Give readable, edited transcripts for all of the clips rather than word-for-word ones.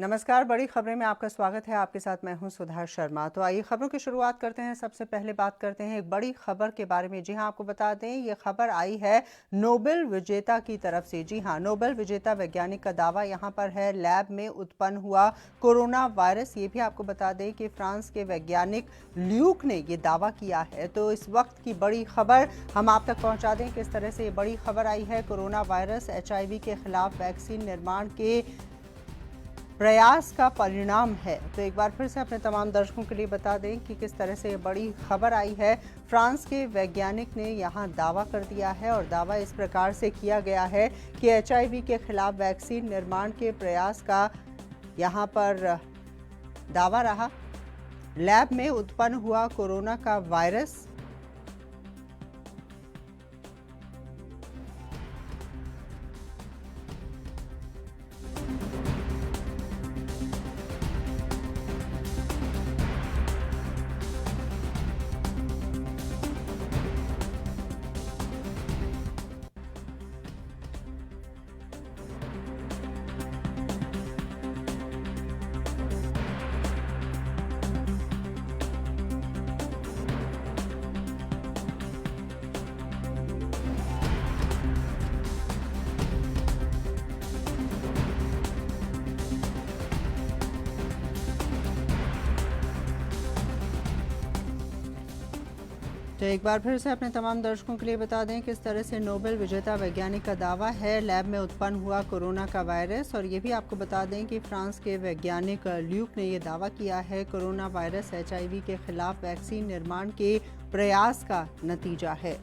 नमस्कार, बड़ी खबरें में आपका स्वागत है। आपके साथ मैं हूं सुधा शर्मा। तो आइए खबरों की शुरुआत करते हैं। सबसे पहले बात करते हैं एक बड़ी खबर के बारे में। जी हां, आपको बता दें ये खबर आई है नोबेल विजेता की तरफ से। जी हां, नोबेल विजेता वैज्ञानिक का दावा यहां पर है लैब में उत्पन्न हुआ कोरोना वायरस। ये भी आपको बता दें कि फ्रांस के वैज्ञानिक ल्यूक ने ये दावा किया है। तो इस वक्त की बड़ी खबर हम आप तक पहुंचा दें किस तरह से ये बड़ी खबर आई है। कोरोना वायरस HIV के खिलाफ वैक्सीन निर्माण के प्रयास का परिणाम है। तो एक बार फिर से अपने तमाम दर्शकों के लिए बता दें कि किस तरह से ये बड़ी खबर आई है। फ्रांस के वैज्ञानिक ने यहाँ दावा कर दिया है और दावा इस प्रकार से किया गया है कि HIV के खिलाफ वैक्सीन निर्माण के प्रयास का यहाँ पर दावा रहा। लैब में उत्पन्न हुआ कोरोना का वायरस तो एक बार फिर से अपने तमाम दर्शकों के लिए बता दें किस तरह से नोबेल विजेता वैज्ञानिक का दावा है लैब में उत्पन्न हुआ कोरोना का वायरस। और ये भी आपको बता दें कि फ्रांस के वैज्ञानिक ल्यूक ने ये दावा किया है कोरोना वायरस HIV के खिलाफ वैक्सीन निर्माण के प्रयास का नतीजा है।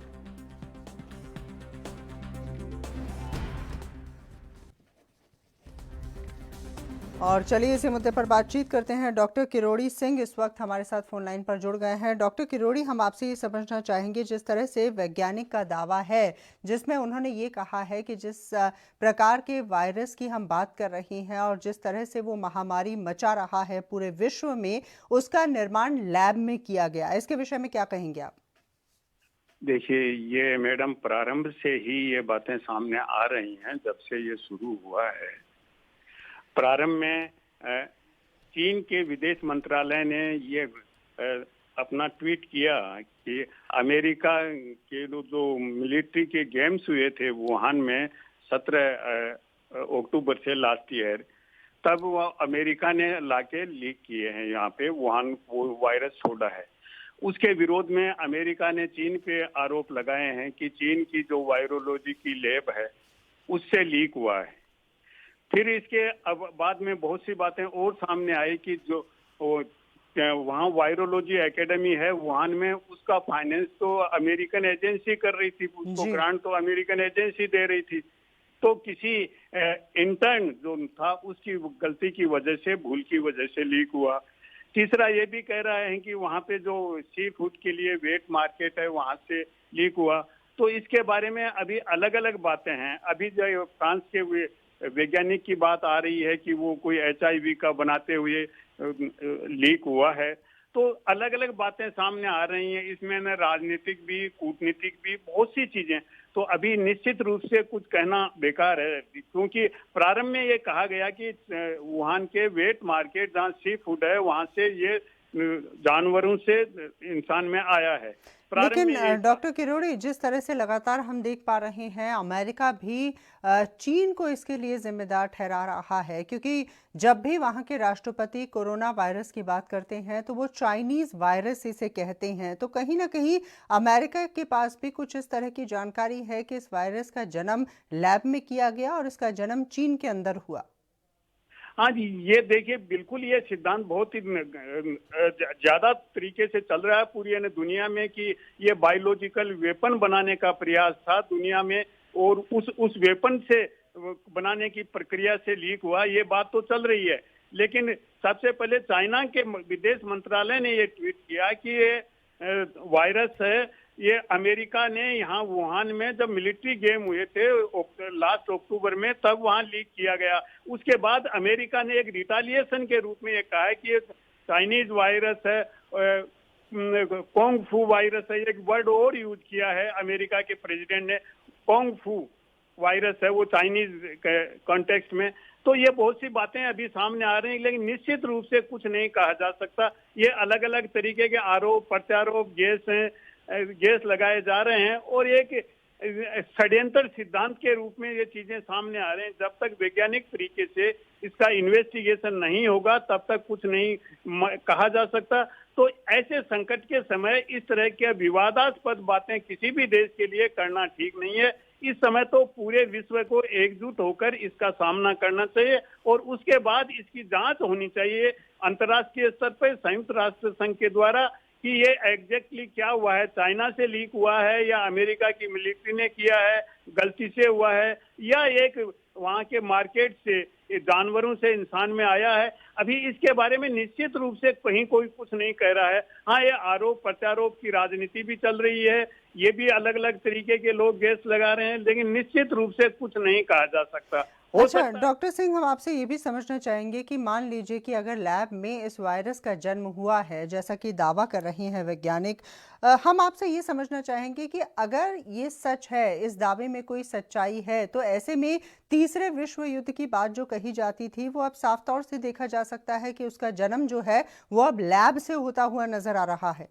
और चलिए इसी मुद्दे पर बातचीत करते हैं। डॉक्टर किरोड़ी सिंह इस वक्त हमारे साथ फोन लाइन पर जुड़ गए हैं। डॉक्टर किरोड़ी, हम आपसे ये समझना चाहेंगे जिस तरह से वैज्ञानिक का दावा है जिसमें उन्होंने ये कहा है कि जिस प्रकार के वायरस की हम बात कर रहे हैं और जिस तरह से वो महामारी मचा रहा है पूरे विश्व में, उसका निर्माण लैब में किया गया। इसके विषय में क्या कहेंगे आप? देखिए, ये मैडम प्रारंभ से ही ये बातें सामने आ रही हैं। जब से ये शुरू हुआ है, प्रारंभ में चीन के विदेश मंत्रालय ने ये अपना ट्वीट किया कि अमेरिका के जो मिलिट्री के गेम्स हुए थे वुहान में 17 अक्टूबर से लास्ट ईयर, तब वो अमेरिका ने लाके लीक किए हैं यहाँ पे वुहान वो वायरस छोड़ा है। उसके विरोध में अमेरिका ने चीन पे आरोप लगाए हैं कि चीन की जो वायरोलॉजी की लैब है उससे लीक हुआ है। फिर इसके अब बाद में बहुत सी बातें और सामने आई कि जो वहाँ वायरोलॉजी एकेडमी है वुहान में, उसका फाइनेंस तो अमेरिकन एजेंसी कर रही थी, उसको ग्रांट तो अमेरिकन एजेंसी दे रही थी। तो किसी इंटर्न जो था उसकी गलती की वजह से, भूल की वजह से लीक हुआ। तीसरा ये भी कह रहा है कि वहाँ पे जो सी फूड के लिए वेट मार्केट है वहाँ से लीक हुआ। तो इसके बारे में अभी अलग अलग बातें हैं। अभी जो फ्रांस के वैज्ञानिक की बात आ रही है कि वो कोई HIV का बनाते हुए लीक हुआ है। तो अलग अलग बातें सामने आ रही हैं। इसमें न राजनीतिक भी, कूटनीतिक भी, बहुत सी चीजें। तो अभी निश्चित रूप से कुछ कहना बेकार है, क्योंकि प्रारंभ में ये कहा गया कि वुहान के वेट मार्केट जहाँ सी फूड है वहां से ये जानवरों से इंसान में आया है। लेकिन डॉक्टर किरोड़ी, जिस तरह से लगातार हम देख पा रहे हैं अमेरिका भी चीन को इसके लिए जिम्मेदार ठहरा रहा है, क्योंकि जब भी वहां के राष्ट्रपति कोरोना वायरस की बात करते हैं तो वो चाइनीज वायरस इसे कहते हैं। तो कहीं ना कहीं अमेरिका के पास भी कुछ इस तरह की जानकारी है कि इस वायरस का जन्म लैब में किया गया और इसका जन्म चीन के अंदर हुआ। हाँ जी, ये देखिए, बिल्कुल ये सिद्धांत बहुत ही ज्यादा तरीके से चल रहा है पूरी दुनिया में कि ये बायोलॉजिकल वेपन बनाने का प्रयास था दुनिया में, और उस वेपन से बनाने की प्रक्रिया से लीक हुआ, ये बात तो चल रही है। लेकिन सबसे पहले चाइना के विदेश मंत्रालय ने ये ट्वीट किया कि ये वायरस है, ये अमेरिका ने यहाँ वुहान में जब मिलिट्री गेम हुए थे लास्ट अक्टूबर में, तब वहाँ लीक किया गया। उसके बाद अमेरिका ने एक रिटालिएशन के रूप में ये कहा है कि ये चाइनीज वायरस है, कोंग फू वायरस है। एक वर्ड और यूज किया है अमेरिका के प्रेसिडेंट ने, कोंग फू वायरस है, वो चाइनीज कॉन्टेक्स्ट में। तो ये बहुत सी बातें अभी सामने आ रही हैं, लेकिन निश्चित रूप से कुछ नहीं कहा जा सकता। ये अलग अलग तरीके के आरोप प्रत्यारोप गैस लगाए जा रहे हैं और एक षड्यंत्र सिद्धांत के रूप में ये चीजें सामने आ रहे हैं। जब तक वैज्ञानिक तरीके से इसका इन्वेस्टिगेशन नहीं होगा तब तक कुछ नहीं कहा जा सकता। तो ऐसे संकट के समय इस तरह के विवादास्पद बातें किसी भी देश के लिए करना ठीक नहीं है। इस समय तो पूरे विश्व को एकजुट होकर इसका सामना करना चाहिए और उसके बाद इसकी जांच होनी चाहिए अंतर्राष्ट्रीय स्तर पर संयुक्त राष्ट्र संघ के द्वारा कि ये एग्जैक्टली क्या हुआ है, चाइना से लीक हुआ है या अमेरिका की मिलिट्री ने किया है, गलती से हुआ है, या एक वहाँ के मार्केट से जानवरों से इंसान में आया है। अभी इसके बारे में निश्चित रूप से कहीं कोई कुछ नहीं कह रहा है। हाँ, ये आरोप प्रत्यारोप की राजनीति भी चल रही है, ये भी अलग अलग तरीके के लोग गैस लगा रहे हैं, लेकिन निश्चित रूप से कुछ नहीं कहा जा सकता। अच्छा डॉक्टर सिंह, हम आपसे ये भी समझना चाहेंगे कि मान लीजिए कि अगर लैब में इस वायरस का जन्म हुआ है जैसा कि दावा कर रहे हैं वैज्ञानिक, हम आपसे ये समझना चाहेंगे कि अगर ये सच है, इस दावे में कोई सच्चाई है, तो ऐसे में तीसरे विश्व युद्ध की बात जो कही जाती थी वो अब साफ तौर से देखा जा सकता है कि उसका जन्म जो है वो अब लैब से होता हुआ नजर आ रहा है।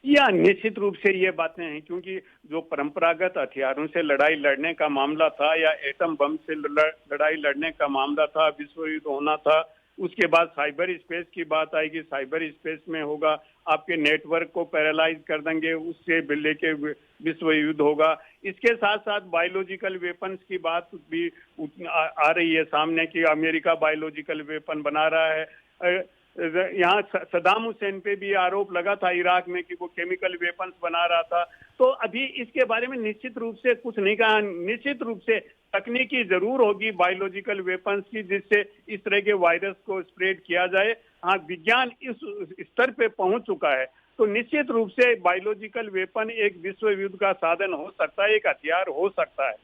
या निश्चित रूप से ये बातें हैं, क्योंकि जो परंपरागत हथियारों से लड़ाई लड़ने का मामला था या एटम बम से लड़ाई लड़ने का मामला था, विश्व युद्ध होना था, उसके बाद साइबर स्पेस की बात आएगी, साइबर स्पेस में होगा, आपके नेटवर्क को पैरालाइज कर देंगे, उससे लेके विश्व युद्ध होगा। इसके साथ साथ बायोलॉजिकल वेपन्स की बात भी आ रही है सामने कि अमेरिका बायोलॉजिकल वेपन बना रहा है। यहाँ सद्दाम हुसैन पे भी आरोप लगा था इराक में कि वो केमिकल वेपन्स बना रहा था। तो अभी इसके बारे में निश्चित रूप से कुछ नहीं कहा। निश्चित रूप से तकनीकी जरूर होगी बायोलॉजिकल वेपन्स की, जिससे इस तरह के वायरस को स्प्रेड किया जाए। हाँ, विज्ञान इस स्तर पे पहुंच चुका है, तो निश्चित रूप से बायोलॉजिकल वेपन एक विश्व युद्ध का साधन हो सकता है, एक हथियार हो सकता है।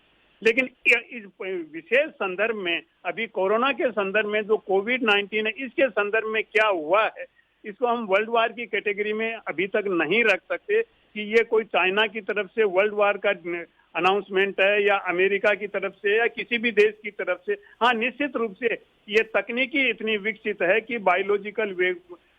लेकिन इस विशेष संदर्भ में, अभी कोरोना के संदर्भ में जो कोविड-19 है, इसके संदर्भ में क्या हुआ है, इसको हम वर्ल्ड वार की कैटेगरी में अभी तक नहीं रख सकते कि ये कोई चाइना की तरफ से वर्ल्ड वार का अनाउंसमेंट है या अमेरिका की तरफ से या किसी भी देश की तरफ से। हाँ, निश्चित रूप से ये तकनीकी इतनी विकसित है कि बायोलॉजिकल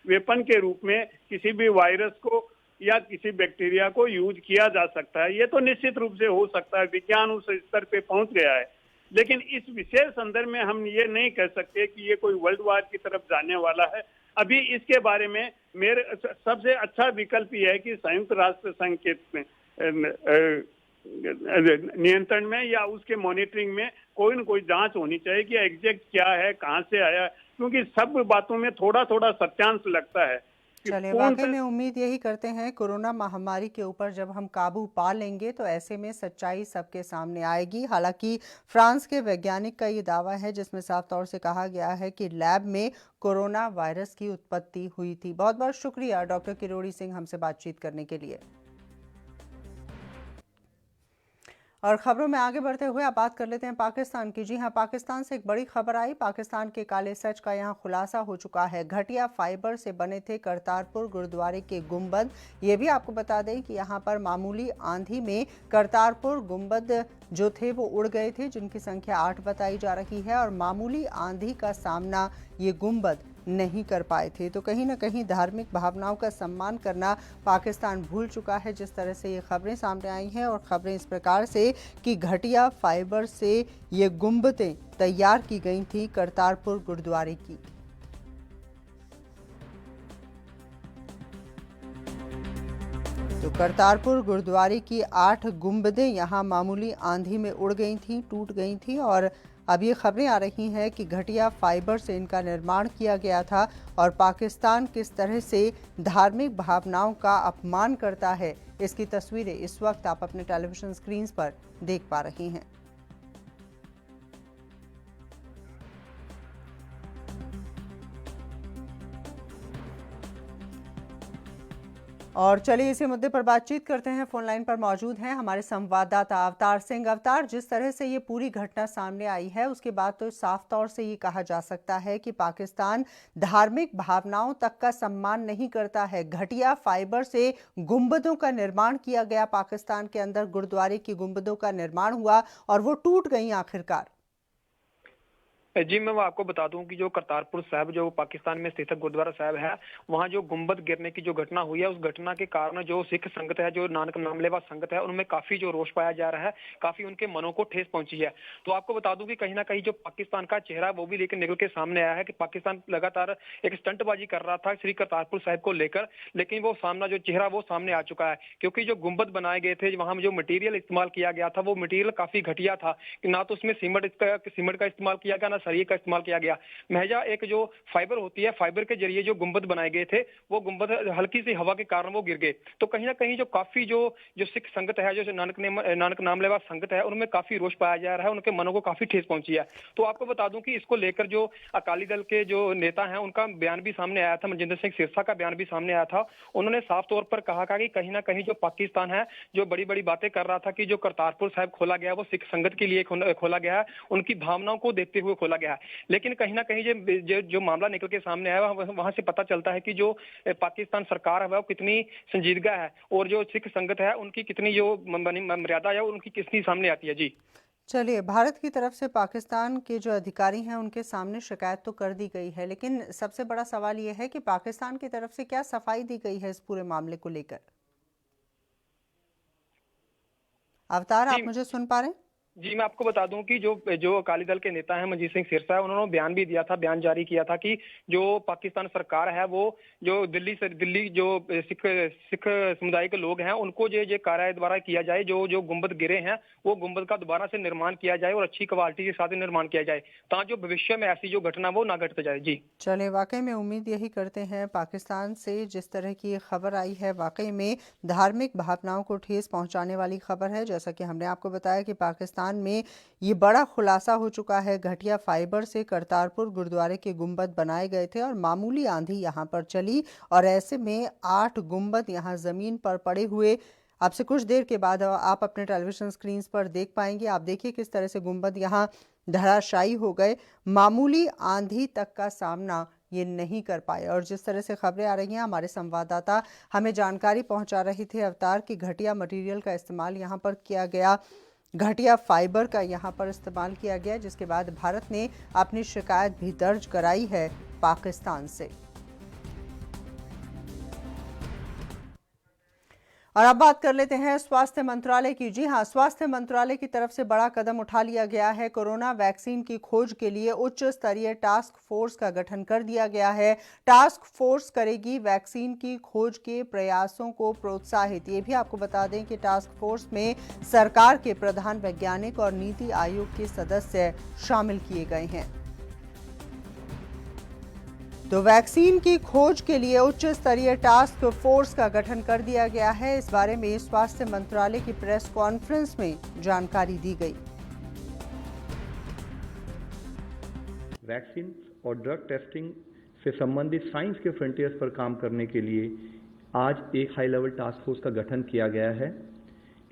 वेपन के रूप में किसी भी वायरस को या किसी बैक्टीरिया को यूज किया जा सकता है। ये तो निश्चित रूप से हो सकता है, विज्ञान उस स्तर पे पहुंच गया है। लेकिन इस विशेष संदर्भ में हम ये नहीं कह सकते कि ये कोई वर्ल्ड वार की तरफ जाने वाला है। अभी इसके बारे में मेरे सबसे अच्छा विकल्प ये है कि संयुक्त राष्ट्र संघ के नियंत्रण में या उसके मॉनिटरिंग में कोई न कोई जांच होनी चाहिए कि एग्जैक्ट क्या है, कहां से आया, क्योंकि सब बातों में थोड़ा थोड़ा सत्यांश लगता है। चलिए, वाकई में उम्मीद यही करते हैं कोरोना महामारी के ऊपर जब हम काबू पा लेंगे तो ऐसे में सच्चाई सबके सामने आएगी। हालांकि फ्रांस के वैज्ञानिक का ये दावा है जिसमें साफ तौर से कहा गया है कि लैब में कोरोना वायरस की उत्पत्ति हुई थी। बहुत बहुत शुक्रिया डॉक्टर किरोड़ी सिंह हमसे बातचीत करने के लिए। और खबरों में आगे बढ़ते हुए अब बात कर लेते हैं पाकिस्तान की। जी हां, पाकिस्तान से एक बड़ी खबर आई। पाकिस्तान के काले सच का यहां खुलासा हो चुका है। घटिया फाइबर से बने थे करतारपुर गुरुद्वारे के गुंबद। ये भी आपको बता दें कि यहां पर मामूली आंधी में करतारपुर गुंबद जो थे वो उड़ गए थे, जिनकी संख्या 8 बताई जा रही है, और मामूली आंधी का सामना ये गुंबद नहीं कर पाए थे। तो कहीं ना कहीं धार्मिक भावनाओं का सम्मान करना पाकिस्तान भूल चुका है, जिस तरह से ये खबरें सामने आई हैं। और खबरें इस प्रकार से कि घटिया फाइबर से ये गुंबदें तैयार की गई थी करतारपुर गुरुद्वारे की। तो करतारपुर गुरुद्वारे की 8 गुंबदें यहाँ मामूली आंधी में उड़ गई थी, टूट गई थी। और अब ये खबरें आ रही हैं कि घटिया फाइबर से इनका निर्माण किया गया था। और पाकिस्तान किस तरह से धार्मिक भावनाओं का अपमान करता है, इसकी तस्वीरें इस वक्त आप अपने टेलीविजन स्क्रीन पर देख पा रही हैं। और चलिए इसी मुद्दे पर बातचीत करते हैं। फोन लाइन पर मौजूद हैं हमारे संवाददाता अवतार सिंह। अवतार, जिस तरह से ये पूरी घटना सामने आई है उसके बाद तो साफ तौर से ये कहा जा सकता है कि पाकिस्तान धार्मिक भावनाओं तक का सम्मान नहीं करता है। घटिया फाइबर से गुंबदों का निर्माण किया गया, पाकिस्तान के अंदर गुरुद्वारे की गुंबदों का निर्माण हुआ और वो टूट गई आखिरकार। जी, मैं वो आपको बता दूं कि जो करतारपुर साहिब जो पाकिस्तान में स्थित गुरुद्वारा साहिब है, वहाँ जो गुंबद गिरने की जो घटना हुई है, उस घटना के कारण जो सिख संगत है, जो नानक नामलेवा संगत है, उनमें काफी जो रोष पाया जा रहा है, काफी उनके मनों को ठेस पहुंची है। तो आपको बता दूं कि कहीं ना कहीं जो पाकिस्तान का चेहरा वो भी लेकिन निकल के सामने आया है कि पाकिस्तान लगातार एक स्टंटबाजी कर रहा था श्री करतारपुर साहिब को लेकर, लेकिन वो सामना जो चेहरा वो सामने आ चुका है, क्योंकि जो गुंबद बनाए गए थे, वहां जो मटेरियल इस्तेमाल किया गया था, वो मटेरियल काफी घटिया था कि ना तो उसमें सीमेंट का इस्तेमाल किया गया, ना सरिये का इस्तेमाल किया गया। महजा एक जो फाइबर होती है, फाइबर के जरिए जो गुंबद बनाए गए थे, वो गुंबद हल्की सी हवा के कारण वो गिर गए। तो कहीं ना कहीं जो काफी जो जो सिख संगत है, जो नानक नामलेवा संगत है, उनमें काफी रोष पाया जा रहा है, उनके मनों को काफी ठेस पहुंची है। तो आपको बता दूं कि इसको लेकर जो अकाली दल के जो नेता हैं, उनका बयान भी सामने आया था, मनजिंदर सिंह सिरसा का बयान भी सामने आया था। उन्होंने साफ तौर पर कहा कि कहीं ना कहीं जो पाकिस्तान है, जो बड़ी बड़ी बातें कर रहा था कि जो करतारपुर साहिब खोला गया वो सिख संगत के लिए खोला गया है, उनकी भावनाओं को देखते हुए खोला गया है। लेकिन कहीं ना कहीं जो मामला निकल के सामने आया, वहां से पता चलता है कि जो पाकिस्तान सरकार है वो कितनी संजीदगा है, और जो सिख संगत है उनकी कितनी जो मर्यादा है उनकी कितनी सामने आती है। जी चलिए, भारत की तरफ से पाकिस्तान के जो अधिकारी हैं उनके सामने शिकायत तो कर दी गई है, लेकिन सबसे बड़ा सवाल ये है कि पाकिस्तान की तरफ से क्या सफाई दी गई है इस पूरे मामले को लेकर। अवतार, जी आप मुझे सुन पा रहे हैं? जी, मैं आपको बता दूं कि जो अकाली दल के नेता हैं मनजीत सिंह सिरसा, उन्होंने बयान भी दिया था, बयान जारी किया था कि जो पाकिस्तान सरकार है वो जो दिल्ली जो सिख सिख समुदाय के लोग हैं उनको जो कार्य द्वारा किया जाए, जो गुंबद गिरे हैं वो गुंबद का दोबारा से निर्माण किया जाए और अच्छी क्वालिटी के साथ निर्माण किया जाए, ताकि जो भविष्य में ऐसी जो घटना वो ना घट जाए। जी चलिए, वाकई में उम्मीद यही करते हैं, पाकिस्तान से जिस तरह की खबर आई है वाकई में धार्मिक भावनाओं को ठेस पहुंचाने वाली खबर है। जैसा कि हमने आपको बताया कि पाकिस्तान में ये बड़ा खुलासा हो चुका है, घटिया फाइबर से करतारपुर गुरुद्वारे के गुंबद बनाए गए थे और मामूली आंधी यहाँ पर चली और ऐसे में 8 गुंबद यहाँ ज़मीन पर पड़े हुए अब से कुछ देर के बाद आप अपने टेलीविजन स्क्रीन पर देख पाएंगे। आप देखिए किस तरह से गुंबद यहाँ धराशायी हो गए, मामूली आंधी तक का सामना ये नहीं कर पाए। और जिस तरह से खबरें आ रही हैं, हमारे संवाददाता हमें जानकारी पहुंचा रहे थे अवतार की घटिया मटेरियल का इस्तेमाल यहाँ पर किया गया, घटिया फाइबर का यहाँ पर इस्तेमाल किया गया, जिसके बाद भारत ने अपनी शिकायत भी दर्ज कराई है पाकिस्तान से। और अब बात कर लेते हैं स्वास्थ्य मंत्रालय की। जी हां, स्वास्थ्य मंत्रालय की तरफ से बड़ा कदम उठा लिया गया है। कोरोना वैक्सीन की खोज के लिए उच्च स्तरीय टास्क फोर्स का गठन कर दिया गया है। टास्क फोर्स करेगी वैक्सीन की खोज के प्रयासों को प्रोत्साहित। ये भी आपको बता दें कि टास्क फोर्स में सरकार के प्रधान वैज्ञानिक और नीति आयोग के सदस्य शामिल किए गए हैं। तो वैक्सीन की खोज के लिए उच्च स्तरीय टास्क फोर्स का गठन कर दिया गया है। इस बारे में स्वास्थ्य मंत्रालय की प्रेस कॉन्फ्रेंस में जानकारी दी गई। वैक्सीन और ड्रग टेस्टिंग से संबंधित साइंस के फ्रंटियर्स पर काम करने के लिए आज एक हाई लेवल टास्क फोर्स का गठन किया गया है।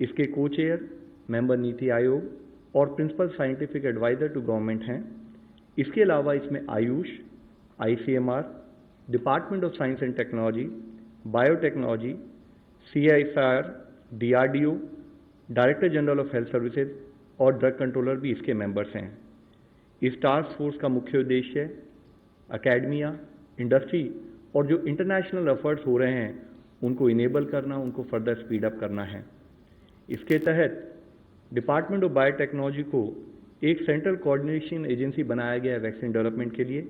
इसके को चेयर मेंबर नीति आयोग और principal scientific adviser to government हैं। इसके अलावा इसमें AYUSH, ICMR, department of science and technology, biotechnology, CSIR, DRDO, director general of health services और ड्रग कंट्रोलर भी इसके मेंबर्स हैं। इस टास्क फोर्स का मुख्य उद्देश्य एकेडमिया, इंडस्ट्री और जो इंटरनेशनल एफर्ट्स हो रहे हैं उनको इनेबल करना, उनको फर्दर स्पीड अप करना है। इसके तहत डिपार्टमेंट ऑफ बायोटेक्नोलॉजी को एक सेंट्रल कोऑर्डिनेशन एजेंसी बनाया गया है वैक्सीन डेवलपमेंट के लिए,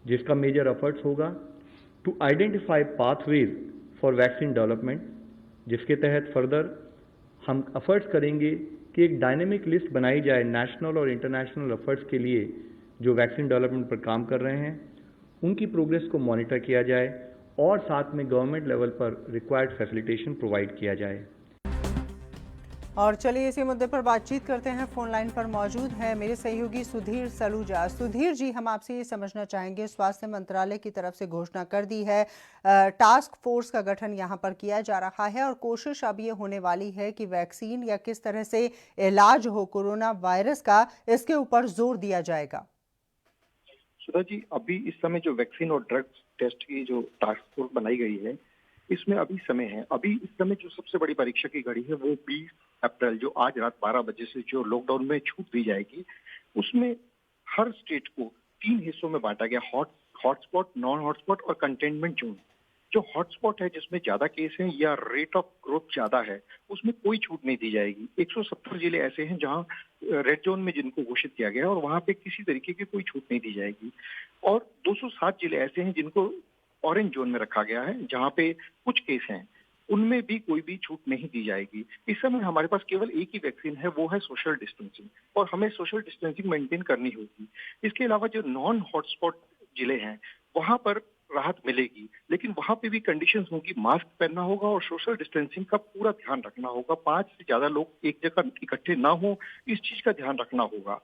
जिसका मेजर एफर्ट्स होगा to identify pathways for vaccine development, जिसके तहत फर्दर हम एफर्ट्स करेंगे कि एक डायनेमिक लिस्ट बनाई जाए नेशनल और इंटरनेशनल एफर्ट्स के लिए जो वैक्सीन डेवलपमेंट पर काम कर रहे हैं, उनकी प्रोग्रेस को मॉनिटर किया जाए और साथ में गवर्नमेंट लेवल पर रिक्वायर्ड फैसिलिटेशन प्रोवाइड किया जाए। और चलिए इसी मुद्दे पर बातचीत करते हैं। फोन लाइन पर मौजूद है मेरे सहयोगी सुधीर सलूजा। सुधीर जी, हम आपसे ये समझना चाहेंगे, स्वास्थ्य मंत्रालय की तरफ से घोषणा कर दी है, टास्क फोर्स का गठन यहाँ पर किया जा रहा है और कोशिश अब ये होने वाली है कि वैक्सीन या किस तरह से इलाज हो कोरोना वायरस का, इसके ऊपर जोर दिया जाएगा। सुधा जी, अभी इस समय जो वैक्सीन और ड्रग टेस्ट की जो टास्क फोर्स बनाई गई है, इसमें अभी समय है। अभी इस समय जो सबसे बड़ी परीक्षा की घड़ी है वो 20 अप्रैल, जो आज रात 12 बजे से जो लॉकडाउन में छूट दी जाएगी, उसमें हर स्टेट को 3 हिस्सों में बांटा गया, हॉटस्पॉट, नॉन हॉटस्पॉट और कंटेनमेंट जोन। जो हॉटस्पॉट है जिसमें ज्यादा केस हैं या रेट ऑफ ग्रोथ ज्यादा है, उसमें कोई छूट नहीं दी जाएगी। 170 जिले ऐसे हैं जहां रेड जोन में जिनको घोषित किया गया है और वहां पे किसी तरीके की कोई छूट नहीं दी जाएगी। और 207 जिले ऐसे हैं जिनको ऑरेंज जोन में रखा गया है, जहां पे कुछ केस हैं, उनमें भी कोई भी छूट नहीं दी जाएगी। इस समय हमारे पास केवल एक ही वैक्सीन है, वो है सोशल डिस्टेंसिंग, और हमें सोशल डिस्टेंसिंग मेंटेन करनी होगी। इसके अलावा जो नॉन हॉटस्पॉट जिले हैं वहां पर राहत मिलेगी, लेकिन वहां पे भी कंडीशंस होंगी, मास्क पहनना होगा और सोशल डिस्टेंसिंग का पूरा ध्यान रखना होगा। 5 से ज्यादा लोग एक जगह इकट्ठे ना हो, इस चीज का ध्यान रखना होगा।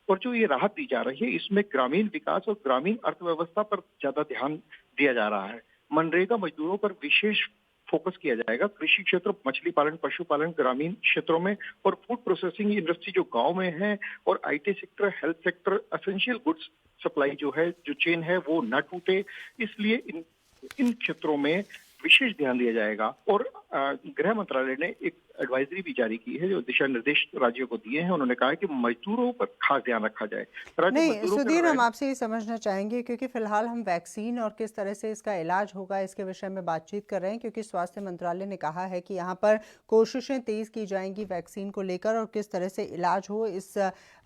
और जो ये राहत दी जा रही है, इसमें ग्रामीण विकास और ग्रामीण अर्थव्यवस्था पर ज्यादा ध्यान दिया जा रहा है। मनरेगा मजदूरों पर विशेष फोकस किया जाएगा। कृषि क्षेत्र, मछली पालन, पशुपालन ग्रामीण क्षेत्रों में, और फूड प्रोसेसिंग इंडस्ट्री जो गांव में है, और IT sector, health sector, essential goods supply जो है, जो चेन है, वो न टूटे, इसलिए इन क्षेत्रों में विशेष ध्यान दिया जाएगा। और गृह मंत्रालय ने एक एडवाइजरी भी जारी की है, जो दिशा निर्देश राज्यों को दिए हैं। उन्होंने कहा है कि मजदूरों पर खास ध्यान रखा जाए। नहीं सुधीर, हम आपसे ये समझना चाहेंगे, क्योंकि फिलहाल हम वैक्सीन और किस तरह से इसका इलाज होगा इसके विषय में बातचीत कर रहे हैं, क्योंकि स्वास्थ्य मंत्रालय ने कहा है कि यहाँ पर कोशिशें तेज की जाएंगी वैक्सीन को लेकर और किस तरह से इलाज हो, इस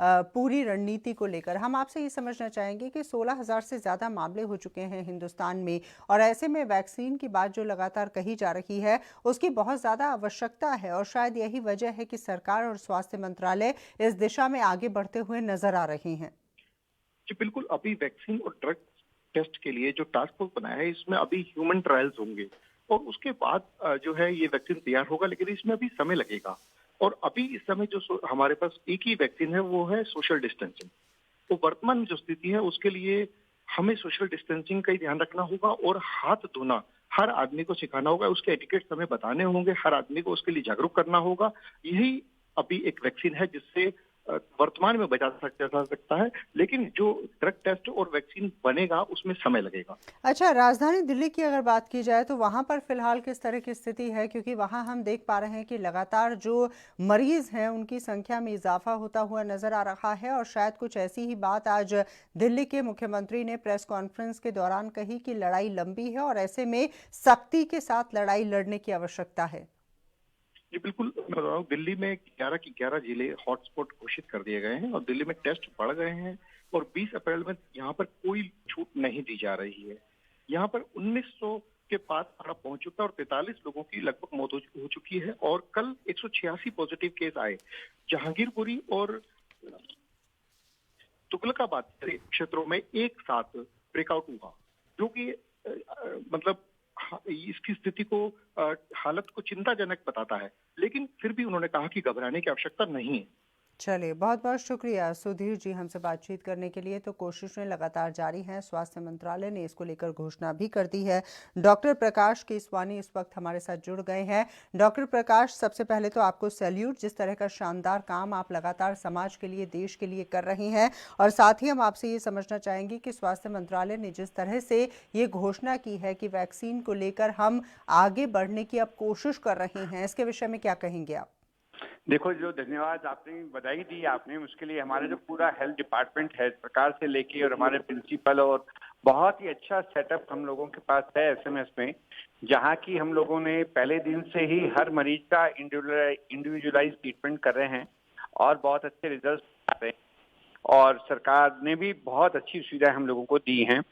पूरी रणनीति को लेकर। हम आपसे ये समझना चाहेंगे कि 16,000 से ज़्यादा मामले हो चुके हैं हिंदुस्तान में, और ऐसे में वैक्सीन की बात जो लगातार कही जा रही है उसकी बहुत ज़्यादा आवश्यकता है, और शायद यही वजह है कि सरकार और स्वास्थ्य मंत्रालय इस दिशा में आगे बढ़ते हुए नजर आ रहे हैं। जी बिल्कुल, अभी वैक्सीन और ड्रग टेस्ट के लिए जो टास्क फोर्स बनाया है, इसमें अभी ह्यूमन ट्रायल्स होंगे और उसके बाद जो है ये वैक्सीन तैयार होगा, लेकिन इसमें अभी समय लगेगा। और अभी इस समय जो हमारे पास एक ही वैक्सीन है, वो है सोशल डिस्टेंसिंग। तो वर्तमान में जो स्थिति है उसके लिए हमें सोशल डिस्टेंसिंग का ही ध्यान रखना होगा, और हाथ धोना हर आदमी को सिखाना होगा, उसके एटिकेट्स हमें बताने होंगे, हर आदमी को उसके लिए जागरूक करना होगा। यही अभी एक वैक्सीन है जिससे वर्तमान में बचा जा सकता है, लेकिन जो ड्रग टेस्ट और वैक्सीन बनेगा उसमें समय लगेगा। अच्छा, राजधानी दिल्ली की अगर बात की जाए तो वहां पर फिलहाल किस तरह की स्थिति है, क्योंकि वहां हम देख पा रहे हैं कि लगातार जो मरीज हैं उनकी संख्या में इजाफा होता हुआ नजर आ रहा है, और शायद कुछ ऐसी ही बात आज दिल्ली के मुख्यमंत्री ने प्रेस कॉन्फ्रेंस के दौरान कही कि लड़ाई लंबी है और ऐसे में सख्ती के साथ लड़ाई लड़ने की आवश्यकता है। जी बिल्कुल, मैं बता रहा हूँ, दिल्ली में 11 की 11 जिले हॉटस्पॉट घोषित कर दिए गए हैं और दिल्ली में टेस्ट बढ़ गए हैं, और 20 अप्रैल में यहाँ पर कोई छूट नहीं दी जा रही है। यहाँ पर 1900 के पास आंकड़ा पहुंच चुका है और 43 लोगों की लगभग मौत हो चुकी है, और कल 186 पॉजिटिव केस आए। जहांगीरपुरी और तुगलकाबाद क्षेत्रों में एक साथ ब्रेकआउट हुआ, जो कि मतलब इसकी स्थिति को, हालत को चिंताजनक बताता है, लेकिन फिर भी उन्होंने कहा कि घबराने की आवश्यकता नहीं है। चलिए, बहुत बहुत शुक्रिया सुधीर जी हमसे बातचीत करने के लिए। तो कोशिशें लगातार जारी हैं, स्वास्थ्य मंत्रालय ने इसको लेकर घोषणा भी कर दी है। डॉक्टर प्रकाश केसवानी इस वक्त हमारे साथ जुड़ गए हैं। डॉक्टर प्रकाश, सबसे पहले तो आपको सैल्यूट, जिस तरह का शानदार काम आप लगातार समाज के लिए, देश के लिए कर रहे हैं, और साथ ही हम आपसे ये समझना चाहेंगे कि स्वास्थ्य मंत्रालय ने जिस तरह से ये घोषणा की है कि वैक्सीन को लेकर हम आगे बढ़ने की अब कोशिश कर रहे हैं, इसके विषय में क्या कहेंगे आप? देखो, जो धन्यवाद आपने बधाई दी आपने, उसके लिए हमारा जो पूरा हेल्थ डिपार्टमेंट है सरकार से लेके, और हमारे प्रिंसिपल, और बहुत ही अच्छा सेटअप हम लोगों के पास है एसएमएस में, जहां की हम लोगों ने पहले दिन से ही हर मरीज का इंडिविजुअलाइज ट्रीटमेंट कर रहे हैं और बहुत अच्छे रिजल्ट आ रहे हैं, और सरकार ने भी बहुत अच्छी सुविधाएं हम लोगों को दी हैं।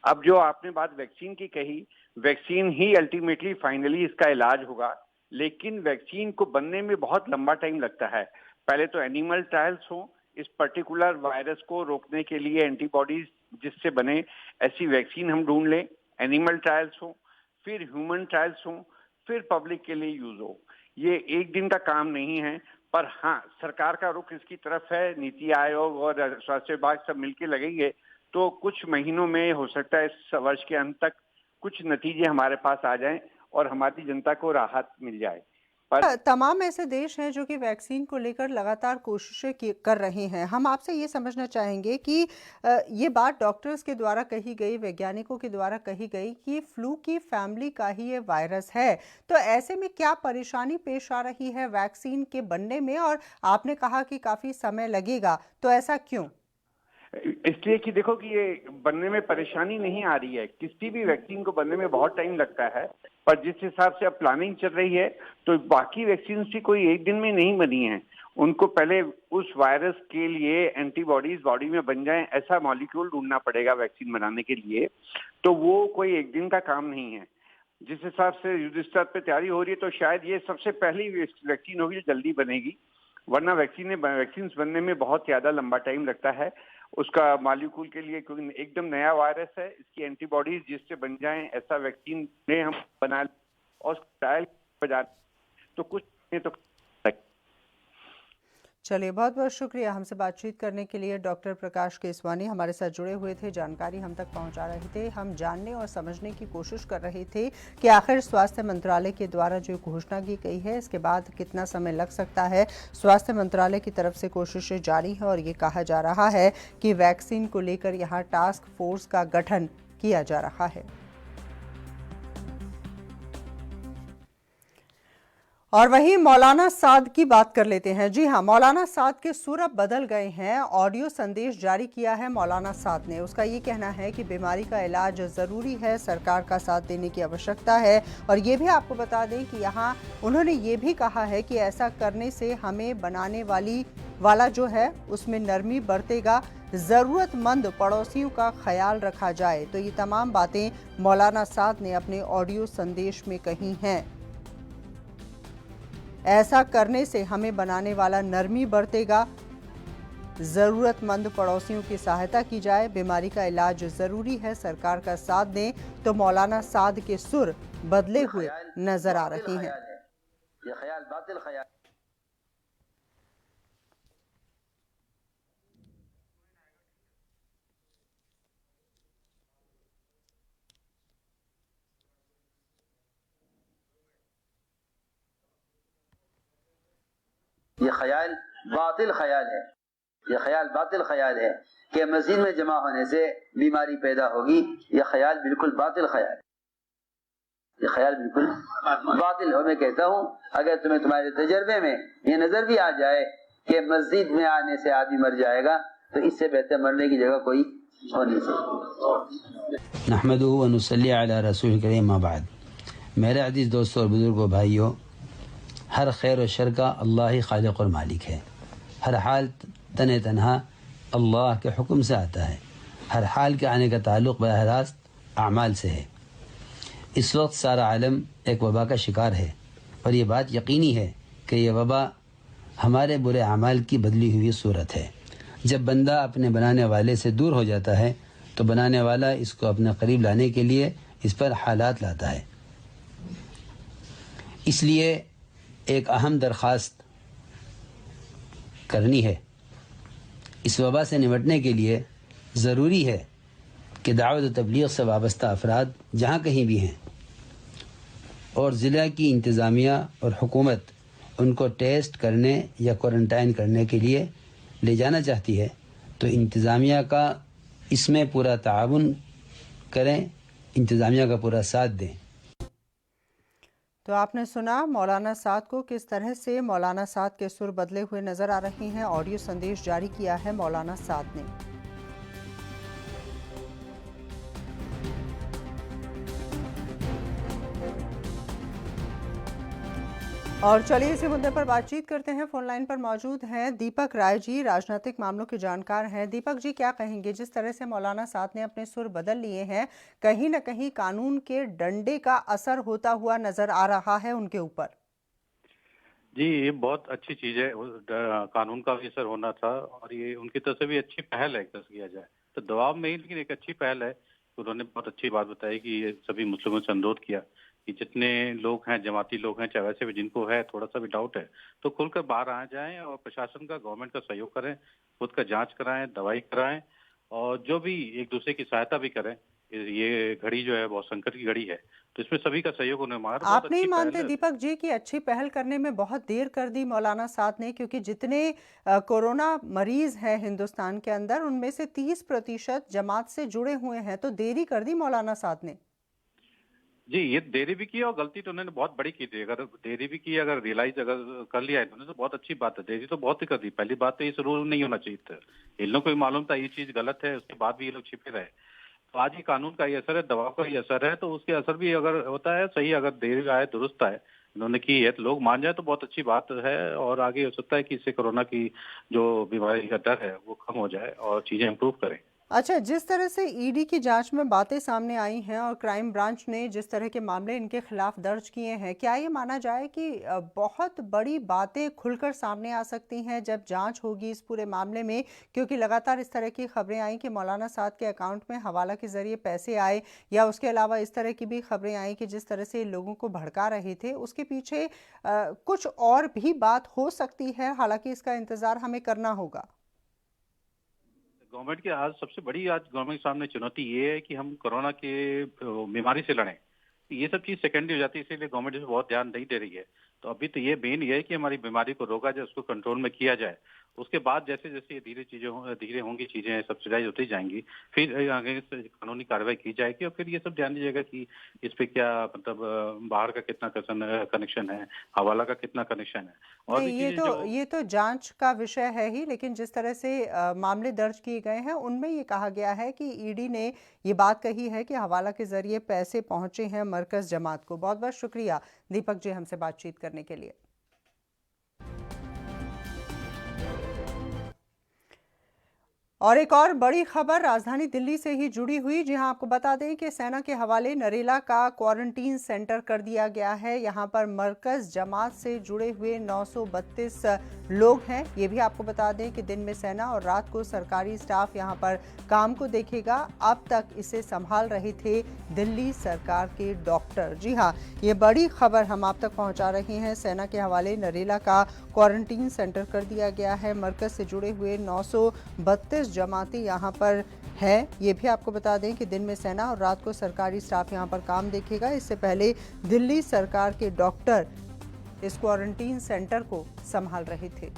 अब जो आपने बात वैक्सीन की कही, वैक्सीन ही अल्टीमेटली फाइनली इसका इलाज होगा, लेकिन वैक्सीन को बनने में बहुत लंबा टाइम लगता है। पहले तो एनिमल ट्रायल्स हो, इस पर्टिकुलर वायरस को रोकने के लिए एंटीबॉडीज जिससे बने ऐसी वैक्सीन हम ढूंढ लें, एनिमल ट्रायल्स हो, फिर ह्यूमन ट्रायल्स हो, फिर पब्लिक के लिए यूज हो। ये एक दिन का काम नहीं है, पर हाँ, सरकार का रुख इसकी तरफ है। नीति आयोग और स्वास्थ्य विभाग सब मिलकर लगेंगे तो कुछ महीनों में हो सकता है इस वर्ष के अंत तक कुछ नतीजे हमारे पास आ जाएं और हमारी जनता को राहत मिल जाए। पर तमाम ऐसे देश हैं जो कि वैक्सीन को लेकर लगातार कोशिशें कर रहे हैं। हम आपसे ये समझना चाहेंगे कि ये बात डॉक्टर्स के द्वारा कही गई, वैज्ञानिकों के द्वारा कही गई कि फ्लू की फैमिली का ही ये वायरस है, तो ऐसे में क्या परेशानी पेश आ रही है वैक्सीन के बनने में? और आपने कहा कि काफ़ी समय लगेगा, तो ऐसा क्यों? इसलिए कि देखो कि ये बनने में परेशानी नहीं आ रही है, किसी भी वैक्सीन को बनने में बहुत टाइम लगता है, पर जिस हिसाब से अब प्लानिंग चल रही है तो बाकी वैक्सीन भी कोई एक दिन में नहीं बनी है। उनको पहले उस वायरस के लिए एंटीबॉडीज बॉडी में बन जाएं, ऐसा मॉलिक्यूल ढूंढना पड़ेगा वैक्सीन बनाने के लिए, तो वो कोई एक दिन का काम नहीं है। जिस हिसाब से युद्ध स्तर पे तैयारी हो रही है तो शायद ये सबसे पहली वैक्सीन होगी जो जल्दी बनेगी, वरना वैक्सीन बनने में बहुत ज्यादा लंबा टाइम लगता है उसका मॉलिक्यूल के लिए, क्योंकि एकदम नया वायरस है, इसकी एंटीबॉडीज जिससे बन जाएं ऐसा वैक्सीन ने हम बना और ट्रायल बजा तो कुछ नहीं तो। चलिए, बहुत बहुत शुक्रिया हमसे बातचीत करने के लिए। डॉक्टर प्रकाश केसवानी हमारे साथ जुड़े हुए थे, जानकारी हम तक पहुंचा रहे थे। हम जानने और समझने की कोशिश कर रहे थे कि आखिर स्वास्थ्य मंत्रालय के द्वारा जो घोषणा की गई है इसके बाद कितना समय लग सकता है। स्वास्थ्य मंत्रालय की तरफ से कोशिशें जारी है और ये कहा जा रहा है कि वैक्सीन को लेकर यहाँ टास्क फोर्स का गठन किया जा रहा है। और वहीं मौलाना साद की बात कर लेते हैं। जी हां, मौलाना साद के सुर अब बदल गए हैं। ऑडियो संदेश जारी किया है मौलाना साद ने। उसका ये कहना है कि बीमारी का इलाज ज़रूरी है, सरकार का साथ देने की आवश्यकता है। और ये भी आपको बता दें कि यहाँ उन्होंने ये भी कहा है कि ऐसा करने से हमें बनाने वाला जो है उसमें नरमी बरतेगा, ज़रूरतमंद पड़ोसियों का ख्याल रखा जाए। तो ये तमाम बातें मौलाना साद ने अपने ऑडियो संदेश में कही हैं। ऐसा करने से हमें बनाने वाला नरमी बरतेगा, ज़रूरतमंद पड़ोसियों की सहायता की जाए, बीमारी का इलाज ज़रूरी है, सरकार का साथ दें। तो मौलाना साद के सुर बदले हुए नजर आ रहे हैं। ये ख्याल बातिल ख्याल। ये ख्याल बातिल ख्याल है, ये ख्याल बातिल ख्याल है कि मस्जिद में जमा होने से बीमारी पैदा होगी। ये ख्याल बिल्कुल बातिल ख्याल है, ये ख्याल बिल्कुल बातिल हो। मैं कहता हूँ अगर तुम्हें तुम्हारे तजर्बे में ये नजर भी आ जाए कि मस्जिद में आने से आदमी मर जाएगा, तो इससे बेहतर मरने की जगह कोई हो नहीं सकती। नहमदुहु व नुसल्ली अला रसूलिल करीम मा बाद। मेरे अजीज दोस्तों और बुजुर्गों भाइयों, हर खैर और शर का अल्लाह ही खालिक और मालिक है। हर हाल तने तनहा अल्लाह के हुक्म से आता है। हर हाल के आने का ताल्लुक़ बराह रास्त आमाल से है। इस वक्त सारा आलम एक वबा का शिकार है और ये बात यकीनी है कि यह वबा हमारे बुरे आमाल की बदली हुई सूरत है। जब बंदा अपने बनाने वाले से दूर हो जाता है तो बनाने वाला इसको अपने करीब लाने के लिए इस पर हालात लाता है। इसलिए एक अहम दरख्वास्त करनी है। इस वबा से निपटने के लिए ज़रूरी है कि दावत व तबलीग से वाबस्ता अफराद जहाँ कहीं भी हैं और ज़िला की इंतज़ामिया और हुकूमत उनको टेस्ट करने या क्वारंटाइन करने के लिए ले जाना चाहती है तो इंतज़ामिया का इसमें पूरा ताउन करें, इंतज़ामिया का पूरा साथ दें। तो आपने सुना मौलाना साद को, किस तरह से मौलाना साद के सुर बदले हुए नजर आ रहे हैं। ऑडियो संदेश जारी किया है मौलाना साद ने। और चलिए इसी मुद्दे पर बातचीत करते हैं। फोन लाइन पर मौजूद हैं दीपक राय जी, राजनीतिक मामलों के जानकार हैं। दीपक जी, क्या कहेंगे, जिस तरह से मौलाना साद ने अपने सुर बदल लिए हैं, कहीं ना कहीं कानून के डंडे का असर होता हुआ नजर आ रहा है उनके ऊपर? जी, ये बहुत अच्छी चीज है, कानून का भी असर होना था और ये उनकी तरफ से भी अच्छी पहल है। एक तरह से किया जाए तो दबाव में ही, लेकिन एक अच्छी पहल है। उन्होंने बहुत अच्छी बात बताई कि ये सभी मुस्लिमों से अनुरोध किया कि जितने लोग हैं, जमाती लोग हैं, चाहे वैसे भी जिनको है थोड़ा सा भी डाउट है तो खुलकर बाहर आ जाएं और प्रशासन का, गवर्नमेंट का सहयोग करें, खुद का जांच कराएं, दवाई कराएं और जो भी एक दूसरे की सहायता भी करें। ये घड़ी जो है बहुत संकट की घड़ी है, तो इसमें सभी का सहयोग होने वाला। आप नहीं मानते दीपक जी कि अच्छी पहल करने में बहुत देर कर दी मौलाना साद ने? क्योंकि जितने कोरोना मरीज हैं हिंदुस्तान के अंदर, उनमें से 30% जमात से जुड़े हुए हैं, तो देरी कर दी मौलाना साद ने। जी, ये देरी भी की और गलती तो उन्होंने बहुत बड़ी की थी। अगर देरी भी की, अगर रियलाइज अगर कर लिया है इन्होंने तो बहुत अच्छी बात है। देरी तो बहुत ही कर दी। पहली बात तो ये शुरू नहीं होना चाहिए था। इन लोगों को भी मालूम था ये चीज गलत है, उसके बाद भी ये लोग छिपे रहे। तो आज ये कानून का ही असर है, दबाव का ही असर है, तो उसके असर भी अगर होता है सही, अगर देरी आए दुरुस्त आए, इन्होंने की है तो लोग मान जाए तो बहुत अच्छी बात है। और आगे हो सकता है कि इससे कोरोना की जो बीमारी का डर है वो कम हो जाए और चीजें इम्प्रूव करें। अच्छा, जिस तरह से ईडी की जांच में बातें सामने आई हैं और क्राइम ब्रांच ने जिस तरह के मामले इनके खिलाफ दर्ज किए हैं, क्या ये माना जाए कि बहुत बड़ी बातें खुलकर सामने आ सकती हैं जब जांच होगी इस पूरे मामले में? क्योंकि लगातार इस तरह की खबरें आई कि मौलाना साद के अकाउंट में हवाला के जरिए पैसे आए, या उसके अलावा इस तरह की भी खबरें आई कि जिस तरह से लोगों को भड़का रहे थे उसके पीछे कुछ और भी बात हो सकती है। हालांकि इसका इंतजार हमें करना होगा। गवर्नमेंट की आज सबसे बड़ी आज गवर्नमेंट के सामने चुनौती ये है कि हम कोरोना के बीमारी से लड़ें। ये सब चीज सेकेंडरी हो जाती है, इसीलिए गवर्नमेंट इसमें बहुत ध्यान नहीं दे रही है। तो अभी तो ये मेन ये है कि हमारी बीमारी को रोका जाए, उसको कंट्रोल में किया जाए। उसके बाद जैसे जैसे ये धीरे होंगी, चीजें सब्सिडाइज होती जाएंगी, फिर आगे से कानूनी कार्रवाई की जाएगी और फिर ये सब ध्यान दीजिएगा कि इस पे क्या मतलब बाहर का कितना कनेक्शन है, हवाला का कितना कनेक्शन है और भी नहीं, चीजें ये तो जांच का विषय है ही, लेकिन जिस तरह से मामले दर्ज किए गए हैं उनमें ये कहा गया है कि ईडी ने ये बात कही है कि हवाला के जरिए पैसे पहुंचे हैं मरकज जमात को। बहुत बहुत शुक्रिया दीपक जी हमसे बातचीत करने के लिए। और एक और बड़ी खबर राजधानी दिल्ली से ही जुड़ी हुई। जी हां, आपको बता दें कि सेना के हवाले नरेला का क्वारंटीन सेंटर कर दिया गया है। यहां पर मरकज जमात से जुड़े हुए 932 लोग हैं। ये भी आपको बता दें कि दिन में सेना और रात को सरकारी स्टाफ यहां पर काम को देखेगा। अब तक इसे संभाल रहे थे दिल्ली सरकार के डॉक्टर। जी हाँ, ये बड़ी खबर हम आप तक पहुंचा रहे हैं। सेना के हवाले नरेला का क्वारंटीन सेंटर कर दिया गया है। मरकज से जुड़े हुए 932 जमाती यहाँ पर है। ये भी आपको बता दें कि दिन में सेना और रात को सरकारी स्टाफ यहाँ पर काम देखेगा। इससे पहले दिल्ली सरकार के डॉक्टर इस क्वारंटीन सेंटर को संभाल रहे थे।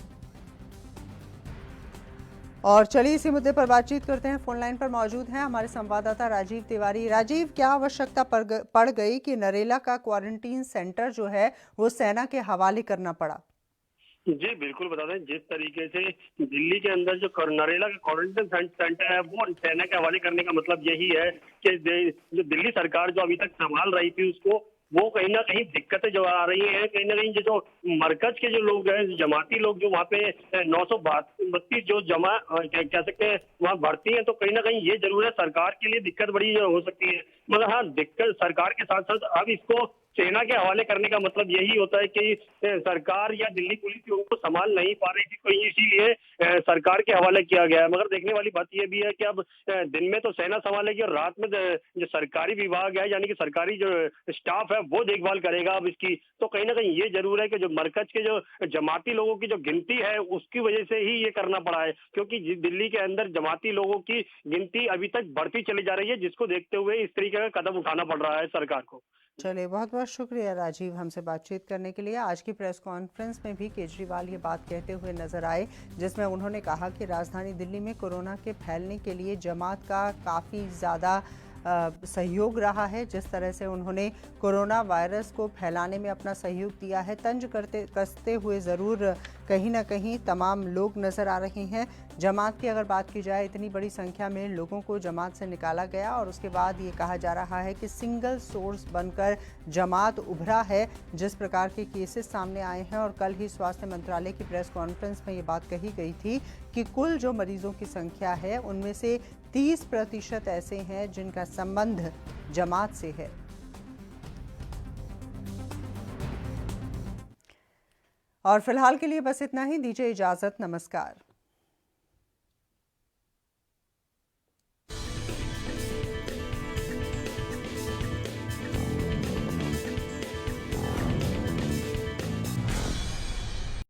और चलिए इसी मुद्दे पर बातचीत करते हैं। फोन लाइन पर मौजूद हैं हमारे संवाददाता राजीव तिवारी। राजीव, क्या आवश्यकता पड़ गई कि नरेला का क्वारंटीन सेंटर जो है वो सेना के हवाले करना पड़ा? जी बिल्कुल, बता दें जिस तरीके से दिल्ली के अंदर जो नरेला का क्वारंटाइन सेंटर है वो सेना के हवाले करने का मतलब यही है कि जो दिल्ली सरकार जो अभी तक संभाल रही थी उसको वो कहीं ना कहीं दिक्कतें जो आ रही हैं, कहीं ना कहीं जो मरकज के जो लोग हैं, जमाती लोग जो वहाँ पे 932 जो जमा कह सकते हैं वहाँ भर्ती हैं, तो कहीं ना कहीं ये जरूर है सरकार के लिए दिक्कत बड़ी हो सकती है। मगर हाँ, दिक्कत सरकार के साथ साथ अब इसको सेना के हवाले करने का मतलब यही होता है कि सरकार या दिल्ली पुलिस उनको संभाल नहीं पा रही थी, तो इसीलिए सरकार के हवाले किया गया है। मगर देखने वाली बात यह भी है कि अब दिन में तो सेना संभालेगी और रात में जो सरकारी विभाग है यानी कि सरकारी जो स्टाफ है वो देखभाल करेगा अब इसकी। तो कहीं ना कहीं ये जरूर है कि जो मरकज के जो जमाती लोगों की जो गिनती है उसकी वजह से ही ये करना पड़ा है, क्योंकि दिल्ली के अंदर जमाती लोगों की गिनती अभी तक बढ़ती चली जा रही है, जिसको देखते हुए इस तरीके का कदम उठाना पड़ रहा है सरकार को। चलिए, बहुत बहुत शुक्रिया राजीव हमसे बातचीत करने के लिए। आज की प्रेस कॉन्फ्रेंस में भी केजरीवाल ये बात कहते हुए नजर आए, जिसमें उन्होंने कहा कि राजधानी दिल्ली में कोरोना के फैलने के लिए जमात का काफ़ी ज़्यादा सहयोग रहा है। जिस तरह से उन्होंने कोरोना वायरस को फैलाने में अपना सहयोग दिया है, तंज कसते हुए ज़रूर कहीं ना कहीं तमाम लोग नज़र आ रहे हैं। जमात की अगर बात की जाए, इतनी बड़ी संख्या में लोगों को जमात से निकाला गया और उसके बाद ये कहा जा रहा है कि सिंगल सोर्स बनकर जमात उभरा है। जिस प्रकार के केसेस सामने आए हैं, और कल ही स्वास्थ्य मंत्रालय की प्रेस कॉन्फ्रेंस में ये बात कही गई थी कि कुल जो मरीजों की संख्या है उनमें से 30% ऐसे हैं जिनका संबंध जमात से है। और फिलहाल के लिए बस इतना ही। दीजिए इजाजत, नमस्कार।